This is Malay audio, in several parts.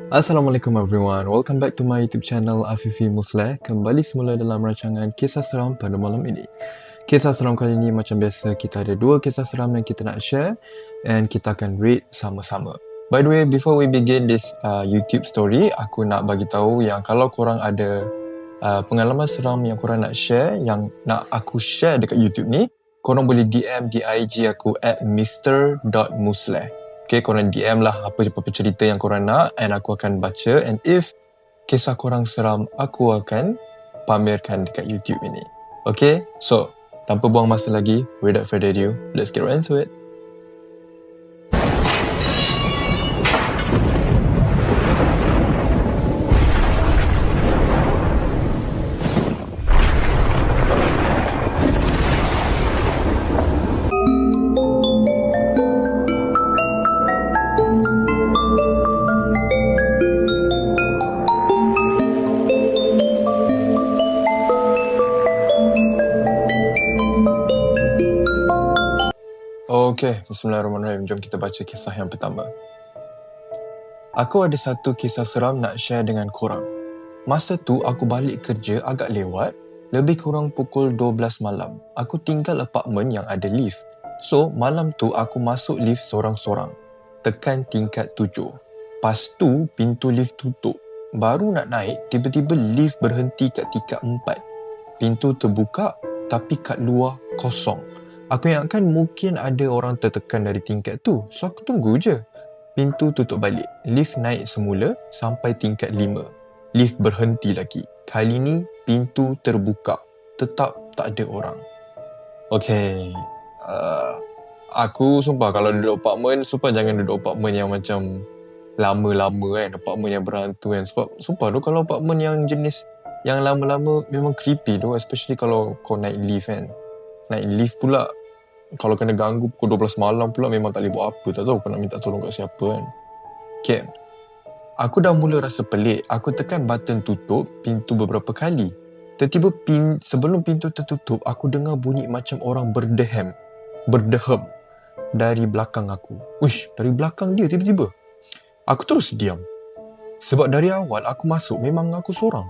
Assalamualaikum everyone, welcome back to my YouTube channel Afifi Musleh. Kembali semula dalam rancangan kisah seram pada malam ini. Kisah seram kali ini macam biasa, kita ada dua kisah seram yang kita nak share and kita akan read sama-sama. By the way, before we begin this YouTube story, aku nak bagi tahu yang kalau korang ada pengalaman seram yang korang nak share, yang nak aku share dekat YouTube ni, korang boleh DM di IG aku @mr.musleh. Okay, korang DM lah apa-apa cerita yang korang nak and aku akan baca, and if kisah korang seram, aku akan pamerkan dekat YouTube ini. Okay, so tanpa buang masa lagi, without further ado, let's get right into it. Okay, bismillahirrahmanirrahim. Jom kita baca kisah yang pertama. Aku ada satu kisah seram nak share dengan korang. Masa tu aku balik kerja agak lewat, lebih kurang pukul 12 malam. Aku tinggal apartmen yang ada lift. So, malam tu aku masuk lift sorang-sorang. Tekan tingkat 7. Pas tu, pintu lift tutup. Baru nak naik, tiba-tiba lift berhenti kat tingkat 4. Pintu terbuka, tapi kat luar kosong. Aku ingatkan mungkin ada orang tertekan dari tingkat tu. So aku tunggu je. Pintu tutup balik. Lift naik semula sampai tingkat 5. Lift berhenti lagi. Kali ni pintu terbuka. Tetap tak ada orang. Okay. Aku sumpah kalau duduk apartmen, sumpah jangan duduk apartmen yang macam lama-lama kan. Apartmen yang berhantu kan. Sebab sumpah tu kalau apartmen yang jenis yang lama-lama memang creepy tu. Especially kalau kau naik lift kan. Naik lift pula, kalau kena ganggu pukul 12 malam pula memang tak boleh buat apa. Tak tahu kau nak minta tolong kat siapa kan. Okay. Aku dah mula rasa pelik. Aku tekan button tutup pintu beberapa kali. Tiba-tiba sebelum pintu tertutup, aku dengar bunyi macam orang berdehem dari belakang aku. Uish, dari belakang dia tiba-tiba. Aku terus diam. Sebab dari awal aku masuk memang aku seorang.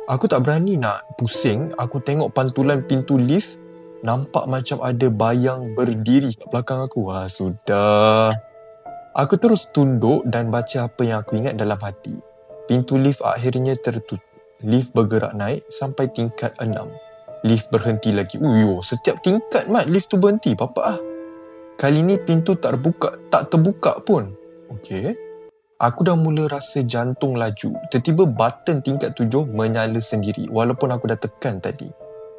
Aku tak berani nak pusing. Aku tengok pantulan pintu lift. Nampak macam ada bayang berdiri kat belakang aku. Sudah. Aku terus tunduk dan baca apa yang aku ingat dalam hati. Pintu lift akhirnya tertutup. Lift bergerak naik sampai tingkat 6. Lift berhenti lagi. Setiap tingkat mat lift tu berhenti. Bapak Kali ni pintu tak terbuka pun. Okey. Aku dah mula rasa jantung laju. Tiba-tiba button tingkat 7 menyala sendiri walaupun aku dah tekan tadi.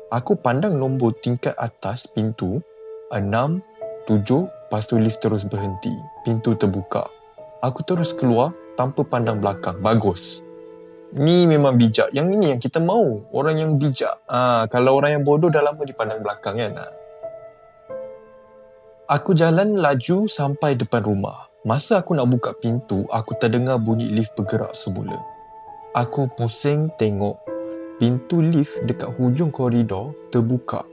Aku pandang nombor tingkat atas pintu 6, 7, lepas tu lift terus berhenti. Pintu terbuka. Aku terus keluar tanpa pandang belakang. Bagus. Ni memang bijak. Yang ini yang kita mahu. Orang yang bijak. Kalau orang yang bodoh dah lama dipandang belakang kan. Aku jalan laju sampai depan rumah. Masa aku nak buka pintu, aku terdengar bunyi lift bergerak semula. Aku pusing tengok. Pintu lift dekat hujung koridor terbuka.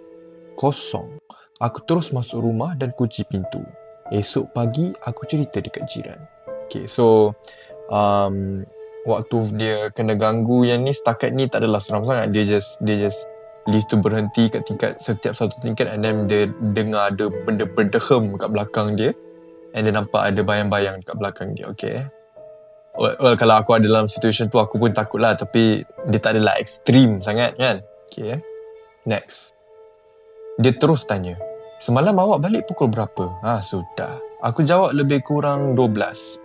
Kosong. Aku terus masuk rumah dan kunci pintu. Esok pagi, aku cerita dekat jiran. Okay, so waktu dia kena ganggu yang ni, setakat ni tak adalah seram sangat. Dia just lift tu berhenti kat tingkat, setiap satu tingkat, and then dia dengar ada benda berdehem kat belakang dia, and dia nampak ada bayang-bayang kat belakang dia. Okay. Well, kalau aku ada dalam situasi tu, aku pun takut lah. Tapi dia tak adalah ekstrim sangat kan. Okay. Next. Dia terus tanya, semalam awak balik pukul berapa? Sudah. Aku jawab lebih kurang 12.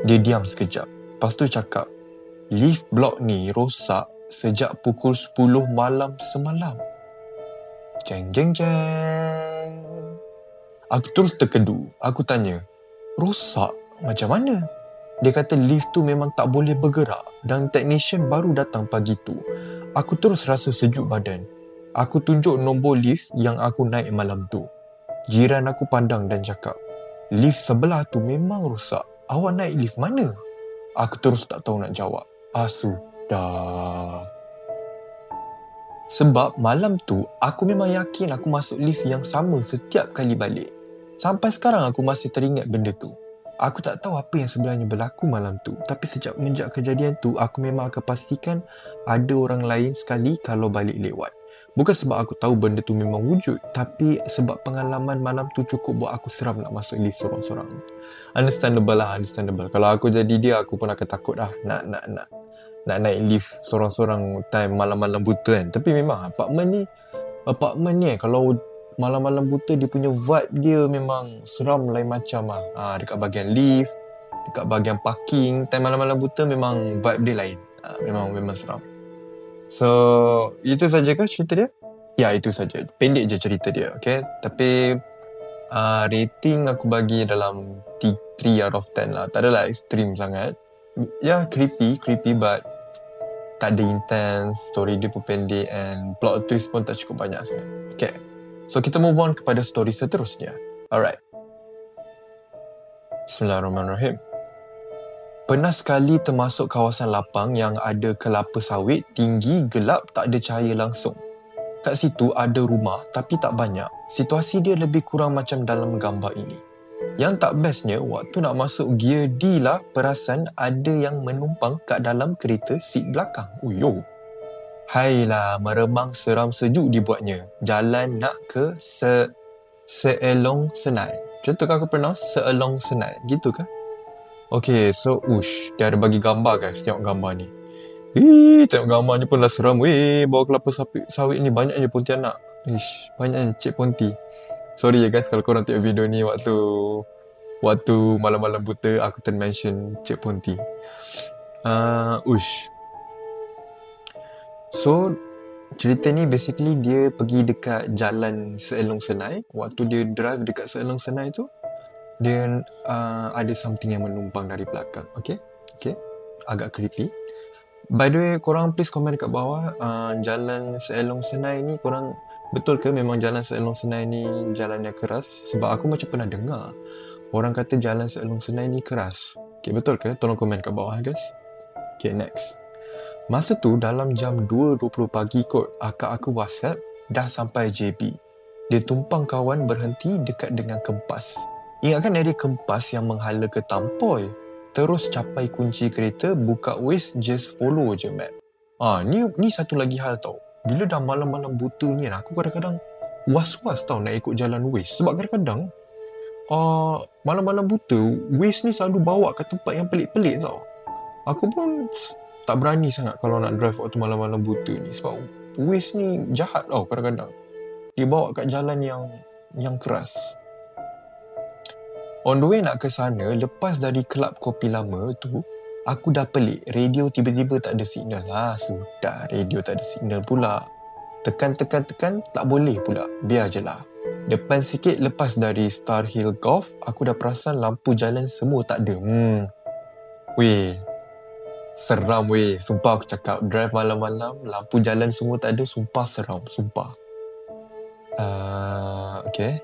Dia diam sekejap. Lepas tu cakap, lift blok ni rosak sejak pukul 10 malam semalam. Jeng jeng jeng. Aku terus terkedu. Aku tanya, rosak? Macam mana? Dia kata lift tu memang tak boleh bergerak dan technician baru datang pagi tu. Aku terus rasa sejuk badan. Aku tunjuk nombor lift yang aku naik malam tu. Jiran aku pandang dan cakap, lift sebelah tu memang rosak. Awak naik lift mana? Aku terus tak tahu nak jawab. Sudah. Sebab malam tu, aku memang yakin aku masuk lift yang sama setiap kali balik. Sampai sekarang aku masih teringat benda tu. Aku tak tahu apa yang sebenarnya berlaku malam tu. Tapi semenjak kejadian tu, aku memang akan pastikan ada orang lain sekali kalau balik lewat. Bukan sebab aku tahu benda tu memang wujud, tapi sebab pengalaman malam tu cukup buat aku seram nak masuk lift sorang-sorang. Understandable lah, understandable. Kalau aku jadi dia, aku pun akan takut lah nak naik lift sorang-sorang time malam-malam buta kan. Tapi memang apartment ni kalau malam-malam buta dia punya vibe dia memang seram lain macam lah. Dekat bahagian lift, dekat bahagian parking, time malam-malam buta memang vibe dia lain. Memang seram. So, itu saja ke cerita dia? Ya, itu saja. Pendek je cerita dia, okay? Tapi rating aku bagi dalam 3 out of 10 lah. Tak adalah ekstrim sangat. Ya, creepy but tak ada intense, story dia pun pendek and plot twist pun tak cukup banyak sangat. Okay. So, kita move on kepada story seterusnya. Alright. Bismillahirrahmanirrahim. Pernah sekali termasuk kawasan lapang yang ada kelapa sawit, tinggi, gelap, tak ada cahaya langsung. Kat situ ada rumah tapi tak banyak. Situasi dia lebih kurang macam dalam gambar ini. Yang tak bestnya, waktu nak masuk gear D lah, perasan ada yang menumpang kat dalam kereta seat belakang. Uyo. Hailah, meremang seram sejuk dibuatnya. Jalan nak ke Seelong Senai. Contoh kan aku pronounce Seelong Senai. Gitu kan? Okay, so dia ada bagi gambar guys. Tengok gambar ni. Tengok gambar ni pun dah seram. Bawa kelapa sawit ni banyak je Pontianak. Banyak Cik Ponti. Sorry ya guys kalau korang tengok video ni waktu malam-malam buta aku termention Cik Ponti. So, cerita ni basically dia pergi dekat jalan Seelong Senai. Waktu dia drive dekat Seelong Senai tu, dia ada something yang menumpang dari belakang. Okay? Agak creepy. By the way, korang please komen dekat bawah jalan Seelong Senai ni korang betul ke memang jalan Seelong Senai ni jalan yang keras? Sebab aku macam pernah dengar orang kata jalan Seelong Senai ni keras. Okay, betul ke? Tolong komen kat bawah guys. Okay, next. Masa tu dalam jam 2.20 pagi kot, akak aku WhatsApp dah sampai JB. Dia tumpang kawan berhenti dekat dengan Kempas. Ingatkan area Kempas yang menghala ke Tampoi. Terus capai kunci kereta, buka Waze, just follow je map. Ni satu lagi hal tau. Bila dah malam-malam buta ni, aku kadang-kadang was-was tau nak ikut jalan Waze. Sebab kadang-kadang malam-malam buta, Waze ni selalu bawa ke tempat yang pelik-pelik tau. Aku pun tak berani sangat kalau nak drive waktu malam-malam buta ni. Sebab Waze ni jahat tau kadang-kadang. Dia bawa kat jalan yang keras. On the way nak ke sana, lepas dari kelab kopi lama tu, aku dah pelik. Radio tiba-tiba tak ada signal lah. Sudah, radio tak ada signal pula. Tekan, tak boleh pula. Biar je lah. Depan sikit lepas dari Star Hill Golf, aku dah perasan lampu jalan semua tak ada. Seram weh. Sumpah aku cakap, drive malam-malam, lampu jalan semua tak ada, sumpah seram. Sumpah. Okay.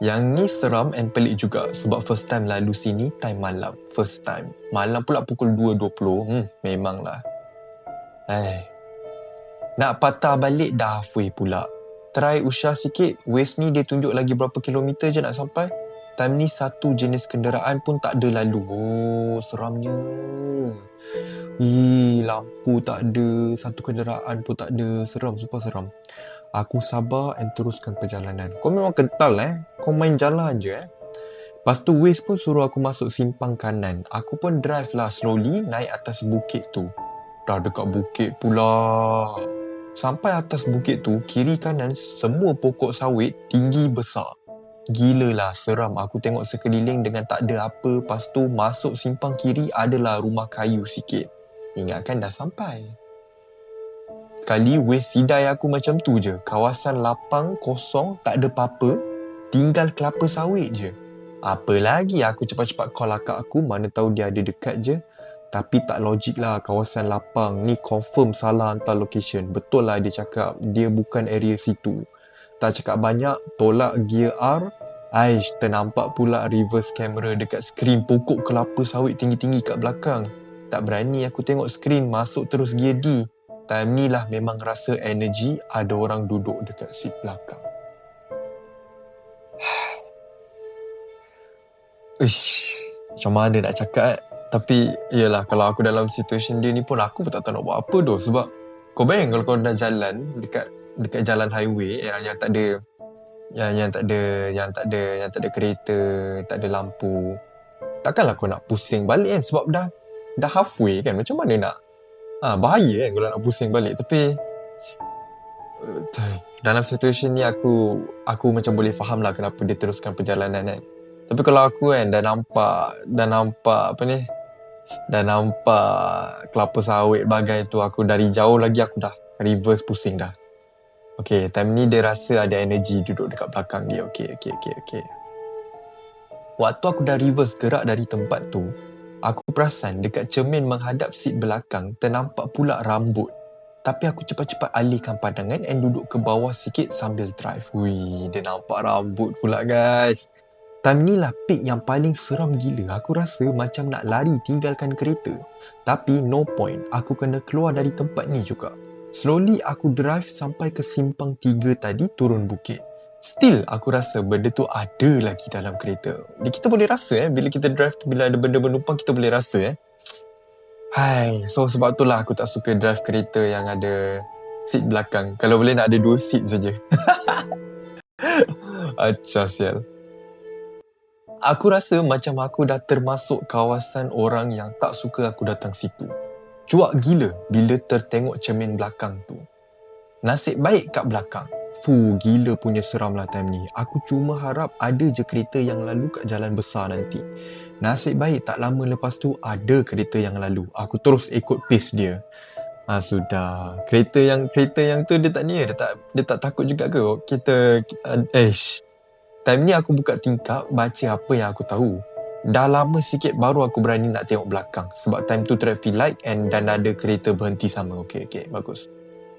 Yang ni seram and pelik juga sebab first time lalu sini time malam. First time. Malam pula pukul 2.20. Memanglah. Nak patah balik dah halfway pula. Try usah sikit. Waze ni dia tunjuk lagi berapa kilometer je nak sampai. Time ni satu jenis kenderaan pun tak ada lalu. Seramnya. Lampu tak ada. Satu kenderaan pun tak ada. Seram, super seram. Aku sabar and teruskan perjalanan. Kau memang kental Kau main jalan je Lepas tu Waze pun suruh aku masuk simpang kanan. Aku pun drive lah slowly naik atas bukit tu. Dah dekat bukit pula. Sampai atas bukit tu, kiri kanan semua pokok sawit tinggi besar. Gila lah, seram. Aku tengok sekeliling dengan tak ada apa. Lepas tu masuk simpang kiri adalah rumah kayu sikit. Ingatkan dah sampai. Sekali Waze sidai aku macam tu je. Kawasan lapang, kosong, tak ada apa-apa. Tinggal kelapa sawit je. Apa lagi aku cepat-cepat call akak aku. Mana tahu dia ada dekat je. Tapi tak logik lah kawasan lapang. Ni confirm salah hantar location. Betul lah dia cakap dia bukan area situ. Tak cakap banyak, tolak gear R. Ternampak pula reverse camera dekat skrin pokok kelapa sawit tinggi-tinggi kat belakang. Tak berani aku tengok skrin, masuk terus gear D. Time ni lah memang rasa energy ada orang duduk dekat seat belakang. Ish, macam mana nak cakap Tapi, yelah, kalau aku dalam situasi dia ni pun, aku pun tak tahu nak buat apa tu. Sebab, kau bayang kalau kau dah jalan dekat jalan highway yang tak ada yang tak ada kereta, tak ada lampu. Takkanlah kau nak pusing balik kan, sebab dah halfway kan. Macam mana nak bahaya kan kalau nak pusing balik. Tapi dalam situasi ni aku macam boleh faham lah kenapa dia teruskan perjalanan kan. Tapi kalau aku kan dah nampak kelapa sawit bagai tu, aku dari jauh lagi aku dah reverse pusing dah. Okay, time ni dia rasa ada energy duduk dekat belakang dia. Okay. Waktu aku dah reverse gerak dari tempat tu, aku perasan dekat cermin menghadap seat belakang ternampak pula rambut. Tapi aku cepat-cepat alihkan pandangan and duduk ke bawah sikit sambil drive. Wih, dia nampak rambut pula guys. Time ni lah peak yang paling seram gila. Aku rasa macam nak lari tinggalkan kereta. Tapi no point, aku kena keluar dari tempat ni juga. Slowly aku drive sampai ke simpang 3 tadi turun bukit. Still aku rasa benda tu ada lagi dalam kereta. Kita boleh rasa bila kita drive tu, bila ada benda menumpang kita boleh rasa Hai, so sebab tu lah aku tak suka drive kereta yang ada seat belakang. Kalau boleh nak ada 2 seat saja. Acah sial. Aku rasa macam aku dah termasuk kawasan orang yang tak suka aku datang situ. Cuak gila bila tertengok cermin belakang tu. Nasib baik kat belakang. Gila punya seram lah time ni. Aku cuma harap ada je kereta yang lalu kat jalan besar nanti. Nasib baik tak lama lepas tu ada kereta yang lalu. Aku terus ikut pace dia. Sudah. Kereta yang tu dia tak takut juga ke? Time ni aku buka tingkap, baca apa yang aku tahu. Dah lama sikit baru aku berani nak tengok belakang. Sebab time tu traffic light dan ada kereta berhenti sama. Okay, bagus.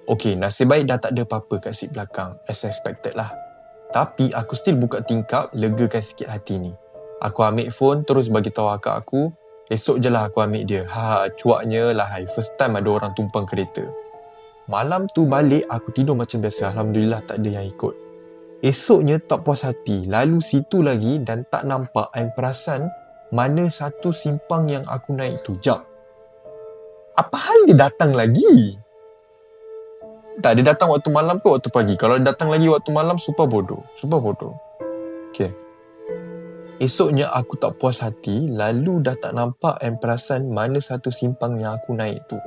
Okay, nasib baik dah tak ada apa-apa kat seat belakang. As expected lah. Tapi aku still buka tingkap, legakan sikit hati ni. Aku ambil phone, terus bagi tahu akak aku. Esok je lah aku ambil dia. Cuaknya lah first time ada orang tumpang kereta. Malam tu balik, aku tidur macam biasa. Alhamdulillah tak ada yang ikut. Esoknya tak puas hati, lalu situ lagi dan tak nampak and perasan mana satu simpang yang aku naik tu. Jap, apa hal dia datang lagi? Tak, dia datang waktu malam ke waktu pagi? Kalau dia datang lagi waktu malam, super bodoh. Okay. Esoknya aku tak puas hati, lalu dah tak nampak and perasan mana satu simpang yang aku naik tu.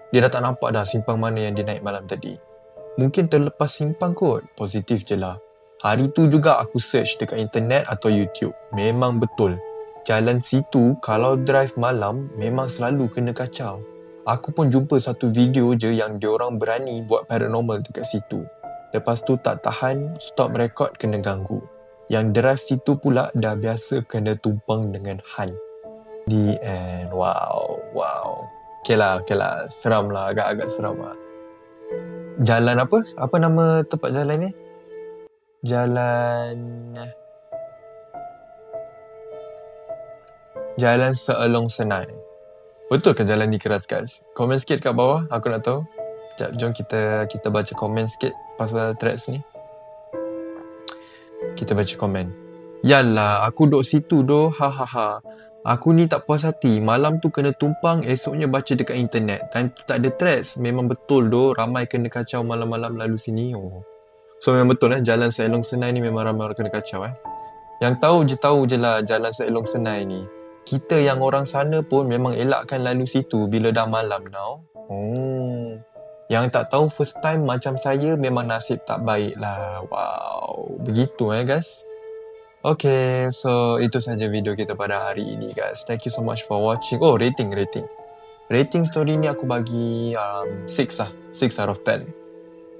Dia dah tak nampak dah simpang mana yang dia naik malam tadi. Mungkin terlepas simpang kot. Positif je lah. Hari tu juga aku search dekat internet atau YouTube. Memang betul. Jalan situ kalau drive malam memang selalu kena kacau. Aku pun jumpa satu video je yang diorang berani buat paranormal dekat situ. Lepas tu tak tahan, stop record kena ganggu. Yang drive situ pula dah biasa kena tumpang dengan han. The end. Wow. Okay lah. Seram lah. Agak-agak seram lah. Jalan apa? Apa nama tempat jalan ni? Jalan Seelong Senai. Betul ke jalan ni keras guys? Komen sikit kat bawah, aku nak tahu. Sekejap, jom kita baca komen sikit pasal threads ni. Kita baca komen. Yalah, aku duduk situ doh. Aku ni tak puas hati. Malam tu kena tumpang, esoknya baca dekat internet. Time tu tak ada threads. Memang betul doh, ramai kena kacau malam-malam lalu sini. So memang betul Jalan Seelong Senai ni memang ramai orang kena kacau Yang tahu je lah Jalan Seelong Senai ni. Kita yang orang sana pun memang elakkan lalu situ bila dah malam now. Yang tak tahu first time macam saya memang nasib tak baik lah. Wow. Begitu guys. Okay, so itu saja video kita pada hari ini guys. Thank you so much for watching. Rating. Rating story ni aku bagi 6 lah. 6 out of 10.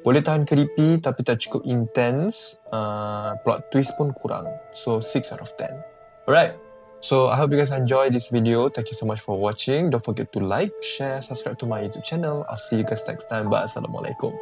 Boleh tahan creepy tapi tak cukup intense. Plot twist pun kurang. So 6 out of 10. Alright. So I hope you guys enjoy this video. Thank you so much for watching. Don't forget to like, share, subscribe to my YouTube channel. I'll see you guys next time. Bye. Assalamualaikum.